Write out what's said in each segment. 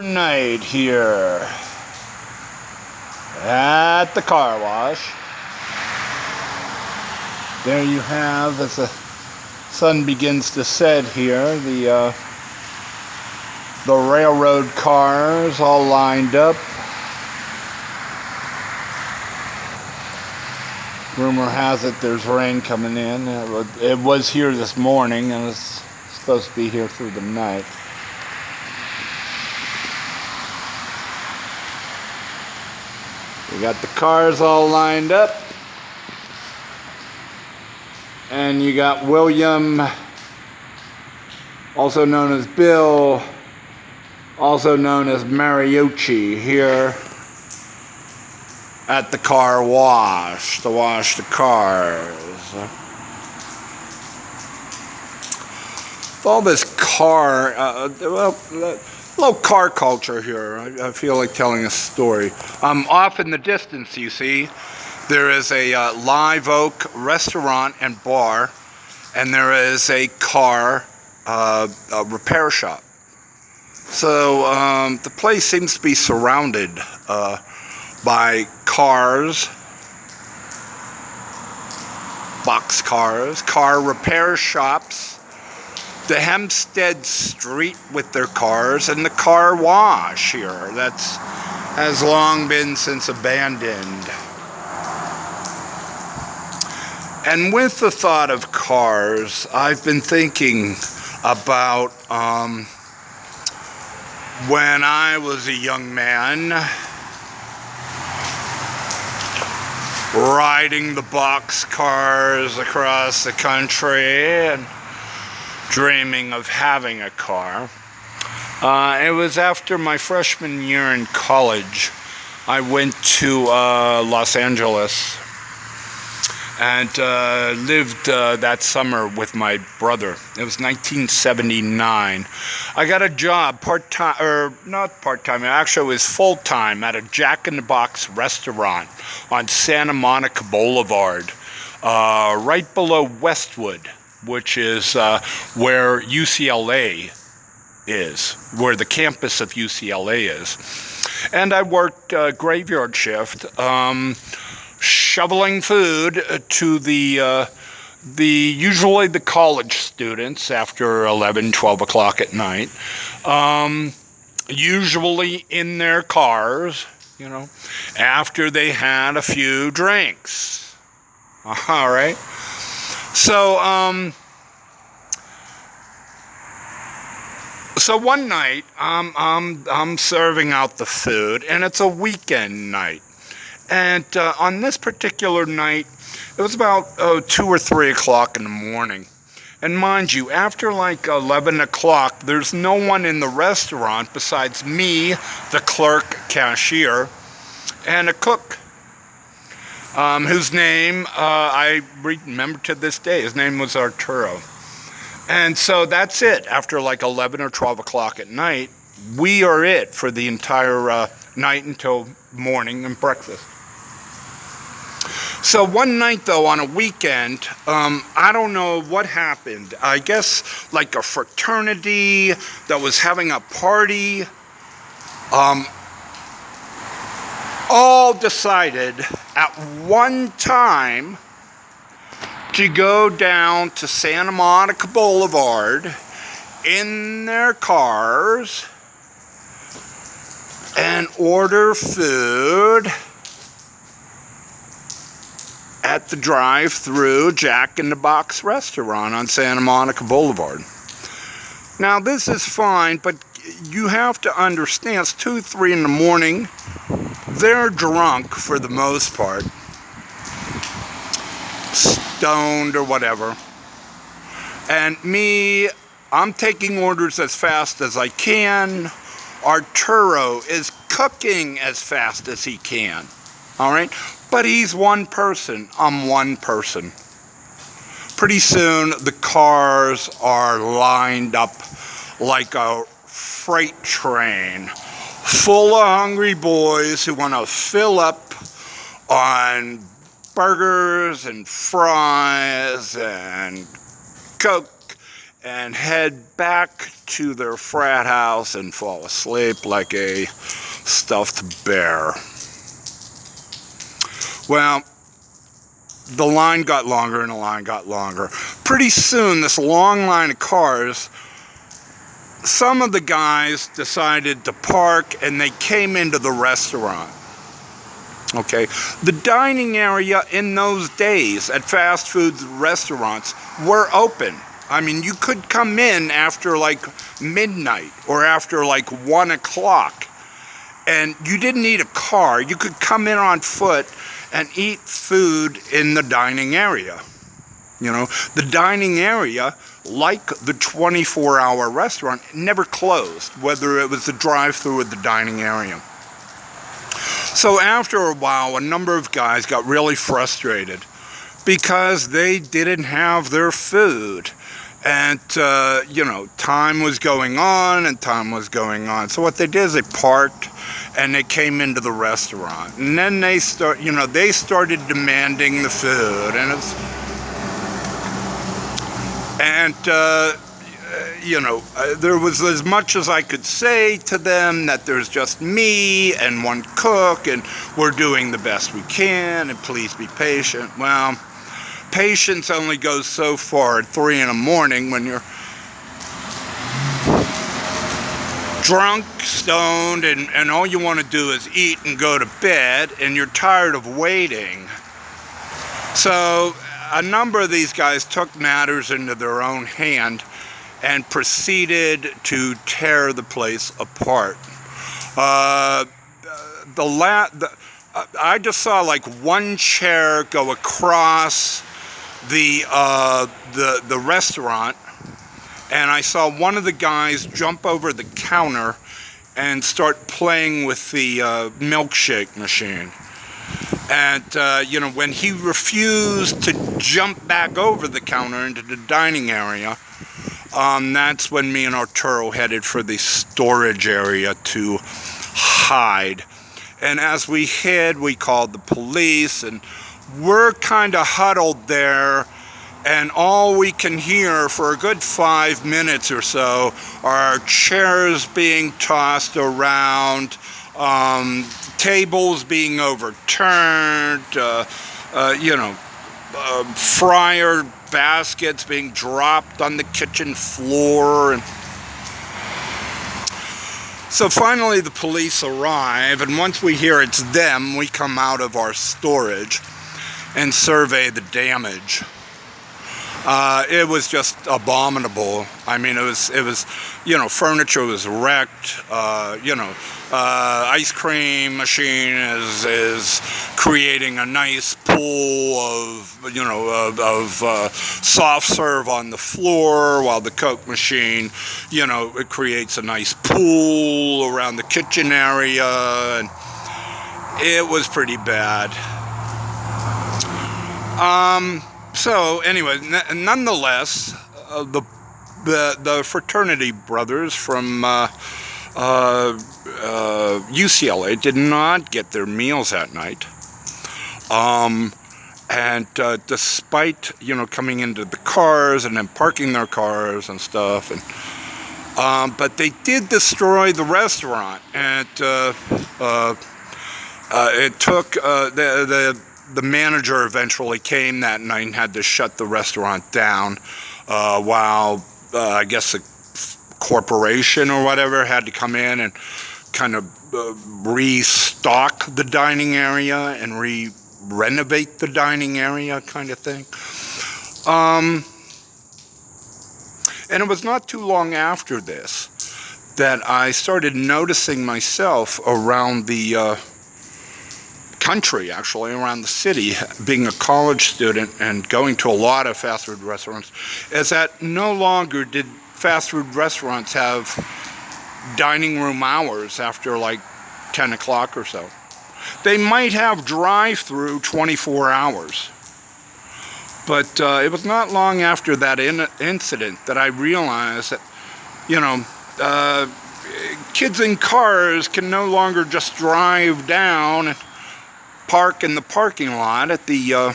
Night here at the car wash. There you have, as the sun begins to set here, the railroad cars all lined up. Rumor has it there's rain coming in. It was here this morning and it's supposed to be here through the night. We got the cars all lined up, and you got William, also known as Bill, also known as Mariucci, here at the car wash to wash the cars. All this car, little car culture here. I feel like telling a story. Off in the distance, you see, there is a Live Oak restaurant and bar, and there is a car repair shop. So the place seems to be surrounded by cars, box cars, car repair shops, the Hempstead Street with their cars, and the car wash here that's has long been since abandoned. And with the thought of cars, I've been thinking about when I was a young man, riding the box cars across the country and dreaming of having a car. It was after my freshman year in college. I went to Los Angeles and lived that summer with my brother. It was 1979. I got a job part-time, or not part-time, actually it was full-time at a Jack in the Box restaurant on Santa Monica Boulevard, right below Westwood, which is where UCLA is, where the campus of UCLA is. And I worked graveyard shift, shoveling food to the usually the college students after 11, 12 o'clock at night, usually in their cars, you know, after they had a few drinks. All right. So, so one night I'm serving out the food, and it's a weekend night. And on this particular night, it was about 2 or 3 o'clock in the morning. And mind you, after like 11 o'clock, there's no one in the restaurant besides me, the clerk, cashier, and a cook. Whose name I remember to this day. His name was Arturo. And so that's it. After like 11 or 12 o'clock at night, we are it for the entire night until morning and breakfast. So one night, though, on a weekend, I don't know what happened. I guess like a fraternity that was having a party, all decided at one time to go down to Santa Monica Boulevard in their cars and order food at the drive-through Jack in the Box restaurant on Santa Monica Boulevard. Now this is fine, but you have to understand, it's 2, 3 in the morning. They're drunk for the most part, stoned or whatever. And me, I'm taking orders as fast as I can. Arturo is cooking as fast as he can. All right? But he's one person. I'm one person. Pretty soon, the cars are lined up like a freight train, full of hungry boys who want to fill up on burgers and fries and Coke and head back to their frat house and fall asleep like a stuffed bear. Well, the line got longer and the line got longer. Pretty soon, this long line of cars, some of the guys decided to park and they came into the restaurant. Okay, the dining area in those days at fast food restaurants were open. I mean, you could come in after like midnight or after like 1 o'clock, and you didn't need a car. You could come in on foot and eat food in the dining area. You know, the dining area, like the 24-hour restaurant, never closed, whether it was the drive-thru or the dining area. So after a while, a number of guys got really frustrated because they didn't have their food. And, you know, time was going on and time was going on. So what they did is they parked and they came into the restaurant. And then they started demanding the food. There was as much as I could say to them that there's just me and one cook and we're doing the best we can and please be patient. Well, patience only goes so far at 3 in the morning when you're drunk, stoned, and all you want to do is eat and go to bed, and you're tired of waiting. So a number of these guys took matters into their own hand and proceeded to tear the place apart. I just saw like one chair go across the restaurant, and I saw one of the guys jump over the counter and start playing with the milkshake machine. And, when he refused to jump back over the counter into the dining area, that's when me and Arturo headed for the storage area to hide. And as we hid, we called the police, and we're kind of huddled there, and all we can hear for a good 5 minutes or so are chairs being tossed around, tables being overturned, fryer baskets being dropped on the kitchen floor. And so finally the police arrive, and once we hear it's them, we come out of our storage and survey the damage. It was just abominable. I mean, it was, furniture was wrecked. Ice cream machine is creating a nice pool of soft serve on the floor, while the Coke machine, it creates a nice pool around the kitchen area, and it was pretty bad. So anyway, nonetheless, the fraternity brothers from UCLA did not get their meals that night. Despite coming into the cars and then parking their cars and stuff, but they did destroy the restaurant, and it took the manager eventually came that night and had to shut the restaurant down, while I guess a corporation or whatever had to come in and kind of restock the dining area and renovate the dining area, kind of thing. And it was not too long after this that I started noticing myself around the country, actually, around the city, being a college student and going to a lot of fast food restaurants, is that no longer did fast food restaurants have dining room hours after like 10 o'clock or so. They might have drive-through 24 hours. But it was not long after that incident that I realized that, kids in cars can no longer just drive down and park in the parking lot at the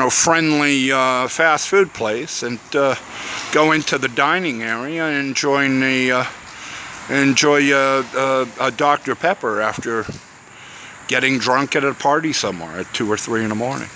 friendly fast food place and go into the dining area and enjoy a Dr. Pepper after getting drunk at a party somewhere at 2 or 3 in the morning.